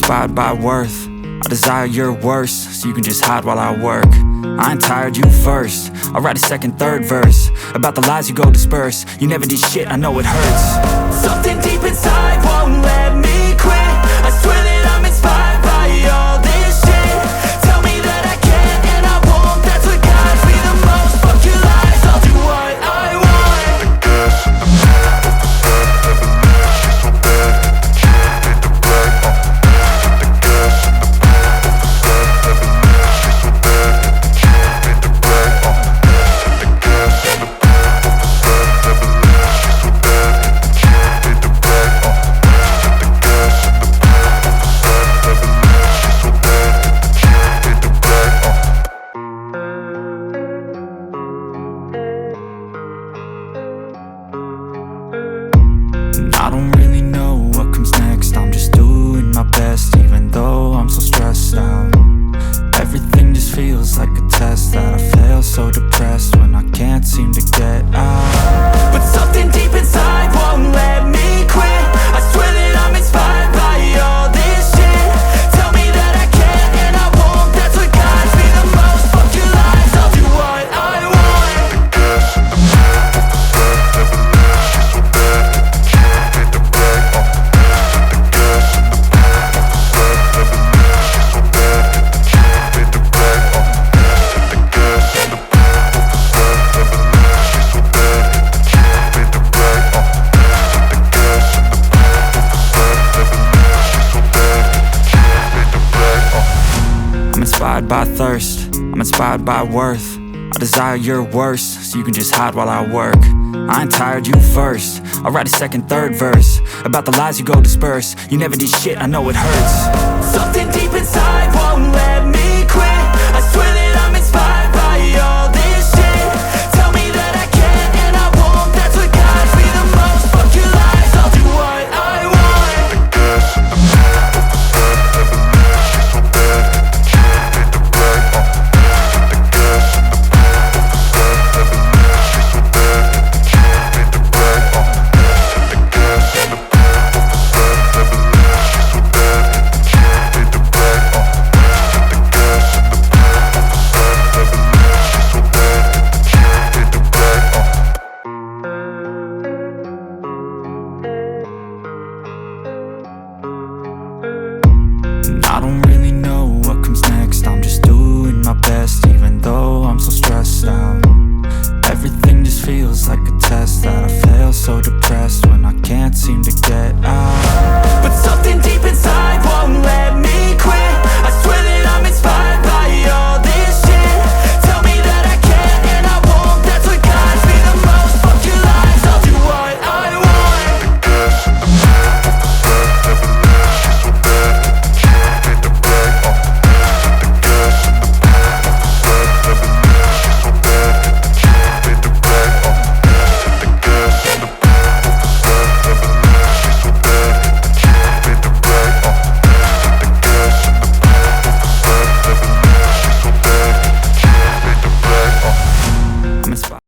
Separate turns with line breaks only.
inspired by worth. I desire your worst, so you can just hide while I work. I ain't tired, you first. I'll write a second, third verse about the lies you go disperse. You never did shit, I know it hurts.
Something deep inside won't let me quit. I swear that I'm inspired by all this shit. Tell me that I can't and I won't. That's what guides me the most. Fuck your lies, I'll do what I want.
The gas in the back of the set, never leave. She's so bad that you need to brag. The gas in the back of the set, never leave. She's so bad that you need to brag. The gas in the back of the set, never leave. She's so bad that you need to brag. The gas in the back of the set, never leave. She's so bad that you need to brag.
I don't really know what comes next. I'm just doing my best, even though I'm so stressed out. Everything just feels like a test that I fail, so depressed when I can't seem to get out.
But something deep inside won't let me quit. I swear that I'm inspired by all this shit. Tell me that I can't and I won't. That's what guides me the most. Fuck your lies, I'll do what I want.
The gas in the back of the set, never leave. She's so bad that you need to brag. The gas in the back of the set, never leave. She's so bad that you need to brag. The gas in the back of the set, never leave. She's so bad that you need to brag. The gas in the back of the set, never leave. She's so bad that you need to brag.
I'm inspired by thirst, I'm inspired by worth. I desire your worst, so you can just hide while I work. I ain't tired, you first. I'll write a second, third verse about the lies you go disperse. You never did shit, I know it hurts.
Something deep inside won't let me quit. I swear that I'm inspired by all this shit. Tell me that I can't and I won't. That's what guides me the most. Fuck your lies, I'll do what I want.
The gas in the back of the set, never leave. She's so bad that you need to brag. The gas in the back of the set, never leave. She's so bad that you need to brag. The gas in the back of the set, never leave. She's so bad that you need to brag. The gas in the back of the set, never leave. She's so bad that you need to brag.
I don't really know what comes next. I'm just doing my best, even though I'm so stressed out. Everything just feels like a test that I fail, so depressed